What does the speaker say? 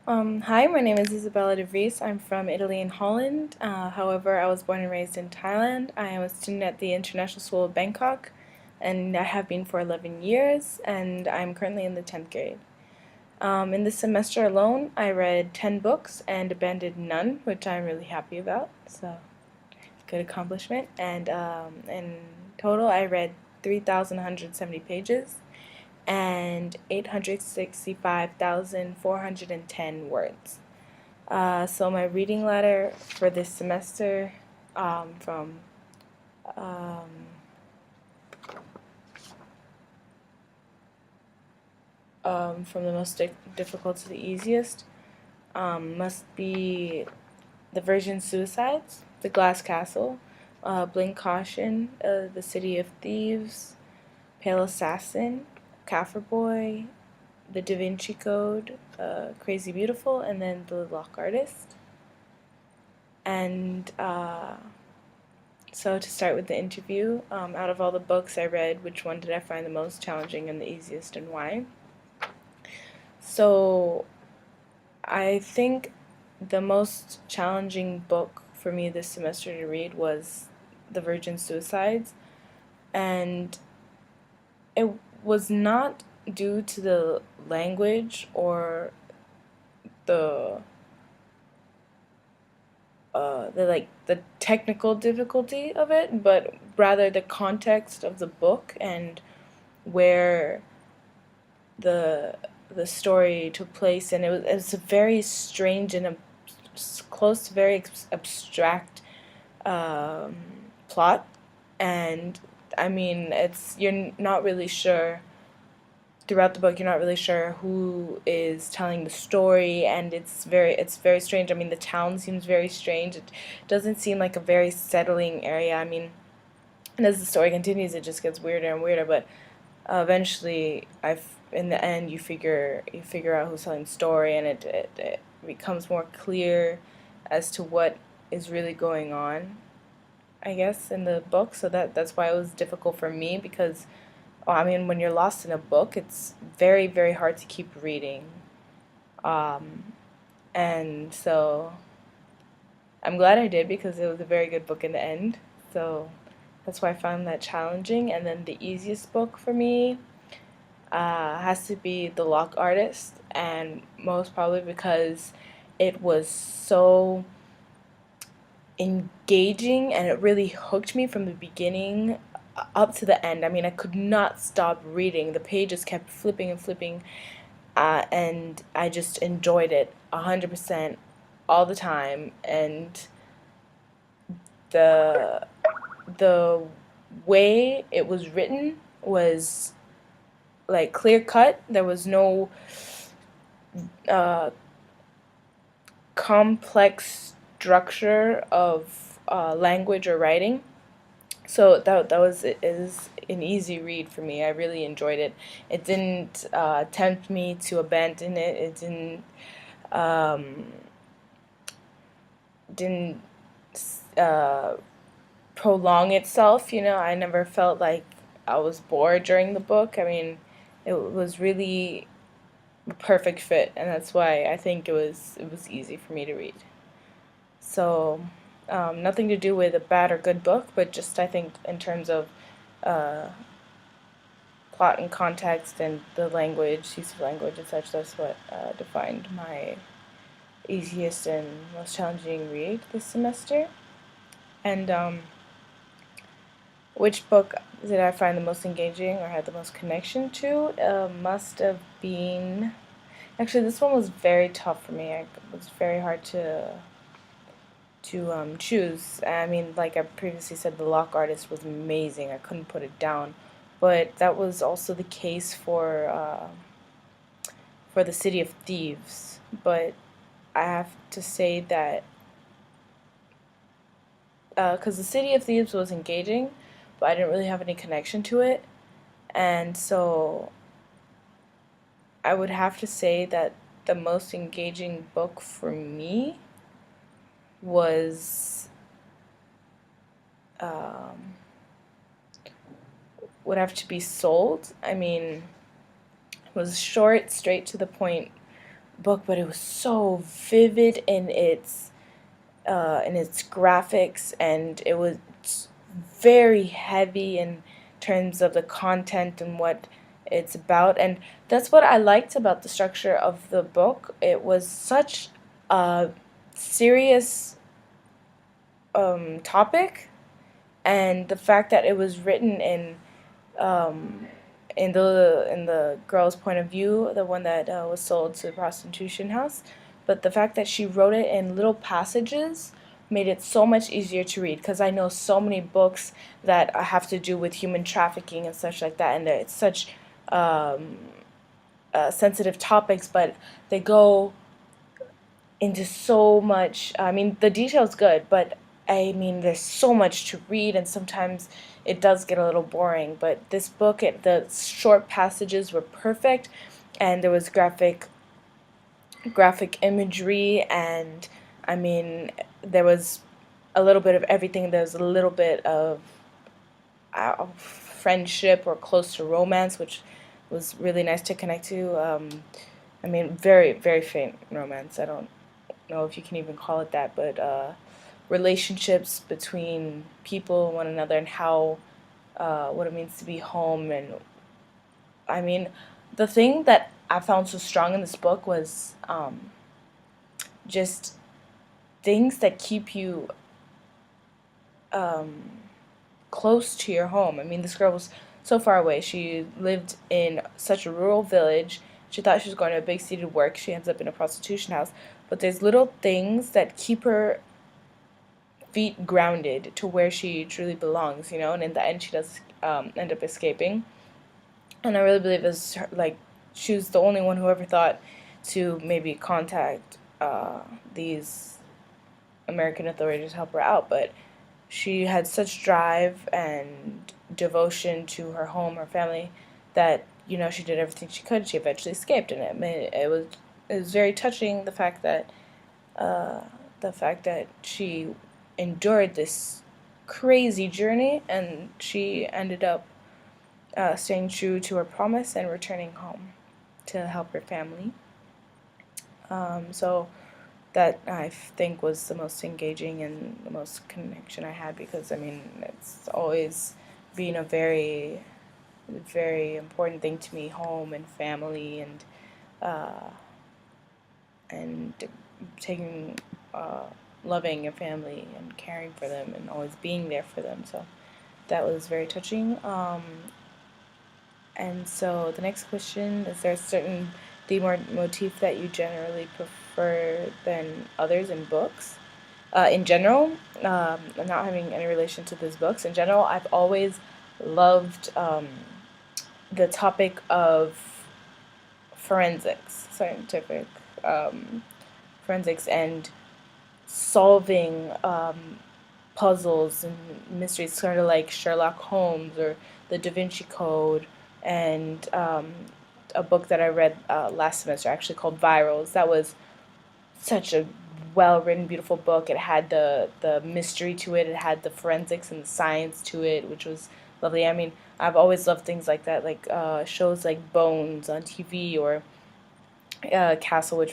Hi, my name is Isabella de Vries. I'm from Italy and Holland. However, I was born and raised in Thailand. I am a student at the International School of Bangkok, and I have been for 11 years, and I'm currently in the 10th grade. In this semester alone, I read 10 books and abandoned none, which I'm really happy about, so good accomplishment. And in total, I read 3,170 pages and 865,410 words. So my reading letter for this semester um, from um, from the most difficult to the easiest must be The Virgin Suicides, The Glass Castle, Blink Caution, The City of Thieves, Pale Assassin, Kaffir Boy, The Da Vinci Code, Crazy Beautiful, and then The Lock Artist. And so to start with the interview, out of all the books I read, which one did I find the most challenging and the easiest, and why? So I think the most challenging book for me this semester to read was The Virgin Suicides, and it was not due to the language or the the technical difficulty of it, but rather the context of the book and where the the story took place, and it was a very strange and close to very abstract um, plot, and I mean you're not really sure throughout the book. You're not really sure who is telling the story, and it's very strange. I mean, the town seems very strange. It doesn't seem like a very settling area. I mean, and as the story continues, it just gets weirder and weirder. But eventually, in the end, you figure out who's telling the story, and it becomes more clear as to what is really going on, I guess, in the book. So that's why it was difficult for me, because I mean, when you're lost in a book, it's very, very hard to keep reading. Um, and so I'm glad I did, because it was a very good book in the end. So that's why I found that challenging. And then the easiest book for me has to be The Lock Artist, and most probably because it was so engaging and it really hooked me from the beginning up to the end. I mean, I could not stop reading. The pages kept flipping and flipping, and I just enjoyed it 100% all the time. And the the way it was written was like clear cut. There was no uh, complex structure of language or writing. So that is an easy read for me. I really enjoyed it. It didn't tempt me to abandon it. It um, didn't uh, prolong itself. I never felt like I was bored during the book. I mean, it was really a perfect fit, and that's why I think it was easy for me to read. So, nothing to do with a bad or good book, but just I think in terms of uh, plot and context and the language, use of language and such, that's what defined my easiest and most challenging read this semester. And which book did I find the most engaging or had the most connection to? Must have been. Actually, this one was very tough for me. It was very hard to choose. I mean, like I previously said, The Lock Artist was amazing. I couldn't put it down, but that was also the case for The City of Thieves. But I have to say that because The City of Thieves was engaging, but I didn't really have any connection to it, and so I would have to say that the most engaging book for me was um, would have to be Sold. I mean, it was short, straight to the point book, but it was so vivid in its graphics, and it was very heavy in terms of the content and what it's about. And that's what I liked about the structure of the book. It was such a serious topic, and the fact that it was written um, in the girl's point of view, the one that was sold to the prostitution house, but the fact that she wrote it in little passages made it so much easier to read, because I know so many books that have to do with human trafficking and such like that, and it's such um, sensitive topics, but they go into so much. I mean, the detail's good, but I mean, there's so much to read, and sometimes it does get a little boring. But this book, the short passages were perfect, and there was graphic imagery, and I mean, there was a little bit of everything. There was a little bit of friendship or close to romance, which was really nice to connect to. I mean, very, very faint romance. I don't know if you can even call it that, but relationships between people and one another, and how what it means to be home. And I mean, the thing that I found so strong in this book was just things that keep you um, close to your home. I mean, this girl was so far away. She lived in such a rural village. She thought she was going to a big city to work. She ends up in a prostitution house. But there's little things that keep her feet grounded to where she truly belongs, you know. And in the end, she does end up escaping. And I really believe it's her, like, she was the only one who ever thought to maybe contact these American authorities to help her out. But she had such drive and devotion to her home, her family, that, you know, she did everything she could. She eventually escaped, and it was very touching, uh, the fact that she endured this crazy journey, and she ended up staying true to her promise and returning home to help her family. So that I think was the most engaging and the most connection I had, because I mean, it's always been a very, very important thing to me, home and family, uh, and taking loving your family and caring for them and always being there for them. So that was very touching. And so the next question is: there a certain theme or motif that you generally prefer than others in books? In general, not having any relation to these books, in general, I've always loved the topic of forensics, scientific um, forensics, and solving puzzles and mysteries, sort of like Sherlock Holmes or the Da Vinci Code, and a book that I read last semester, actually, called Virals. That was such a well written, beautiful book. It had the mystery to it. It had the forensics and the science to it, which was lovely. I mean, I've always loved things like that, like shows like Bones on TV, or Castle, which